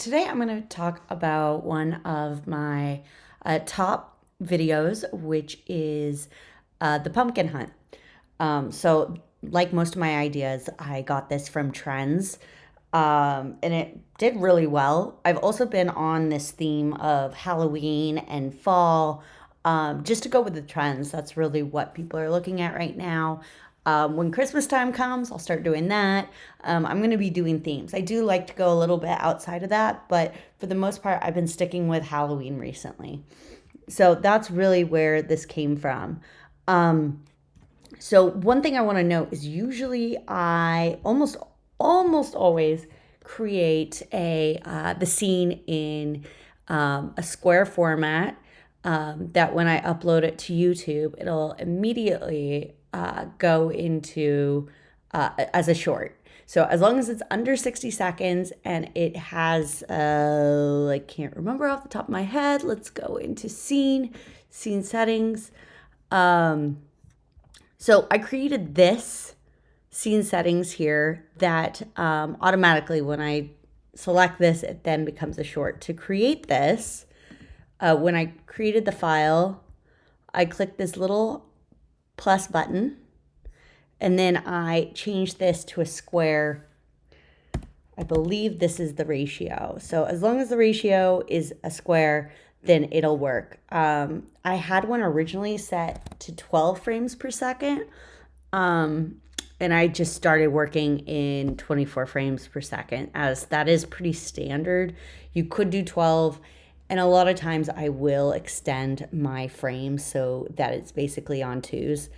Today I'm going to talk about one of my top videos, which is the pumpkin hunt. Like most of my ideas, I got this from Trends, and it did really well. I've also been on this theme of Halloween and fall, just to go with the trends. That's really what people are looking at right now. When Christmas time comes, I'll start doing that. I'm going to be doing themes. I do like to go a little bit outside of that, but for the most part, I've been sticking with Halloween recently. So that's really where this came from. So one thing I want to note is usually I almost always create the scene in a square format, that when I upload it to YouTube, it'll immediately go into as a short. So as long as it's under 60 seconds and it has, I can't remember off the top of my head. Let's go into scene settings. So I created this scene settings here that automatically, when I select this, it then becomes a short. To create this, when I created the file, I clicked this little plus button, and then I changed this to a square. I believe this is the ratio. So as long as the ratio is a square, then it'll work. I had one originally set to 12 frames per second, and I just started working in 24 frames per second, as that is pretty standard. You could do 12, and a lot of times I will extend my frames so that it's basically on twos,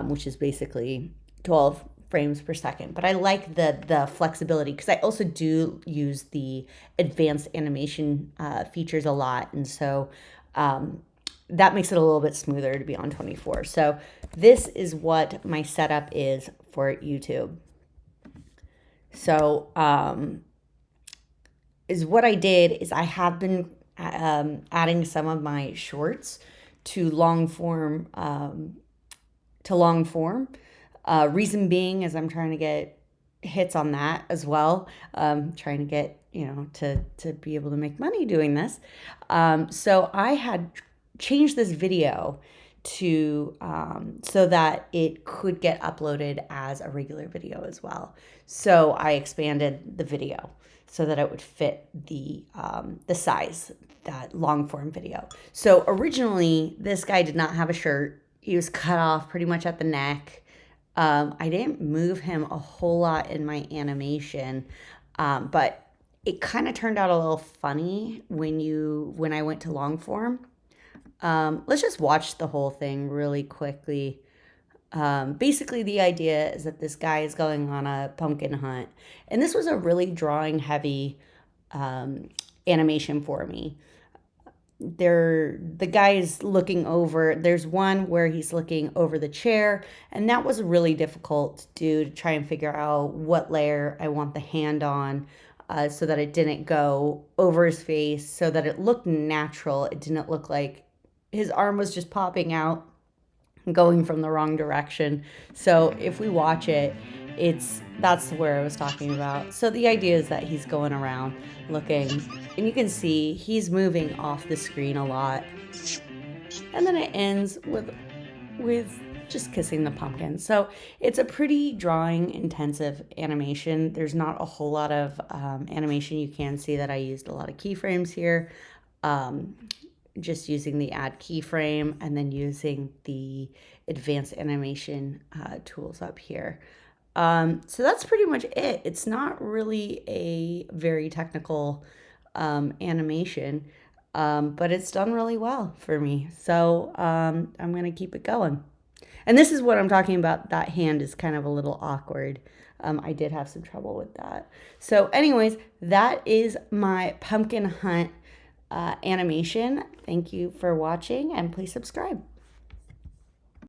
which is basically 12 frames per second. But I like the flexibility, because I also do use the advanced animation features a lot, and so that makes it a little bit smoother to be on 24. So this is what my setup is for YouTube. So is what I did is I have been adding some of my shorts to long form. Reason being is I'm trying to get hits on that as well. Trying to get, to be able to make money doing this. So I had changed this video to so that it could get uploaded as a regular video as well. So I expanded the video so that it would fit the size, that long form video. So originally, this guy did not have a shirt. He was cut off pretty much at the neck. I didn't move him a whole lot in my animation, but it kind of turned out a little funny when I went to long form. Let's just watch the whole thing really quickly. Basically, the idea is that this guy is going on a pumpkin hunt, and this was a really drawing heavy animation for me. The guy is looking over. There's one where he's looking over the chair, and that was really difficult to do, to try and figure out what layer I want the hand on, so that it didn't go over his face, so that it looked natural. It didn't look like his arm was just popping out, going from the wrong direction. So if we watch it, that's where I was talking about. So the idea is that he's going around looking, and you can see he's moving off the screen a lot. And then it ends with just kissing the pumpkin. So it's a pretty drawing intensive animation. There's not a whole lot of animation. You can see that I used a lot of keyframes here. Just using the add keyframe and then using the advanced animation tools up here. So that's pretty much it. It's not really a very technical animation, but it's done really well for me. So I'm going to keep it going. And this is what I'm talking about. That hand is kind of a little awkward. I did have some trouble with that. So anyways, that is my pumpkin hunt animation. Thank you for watching, and please subscribe.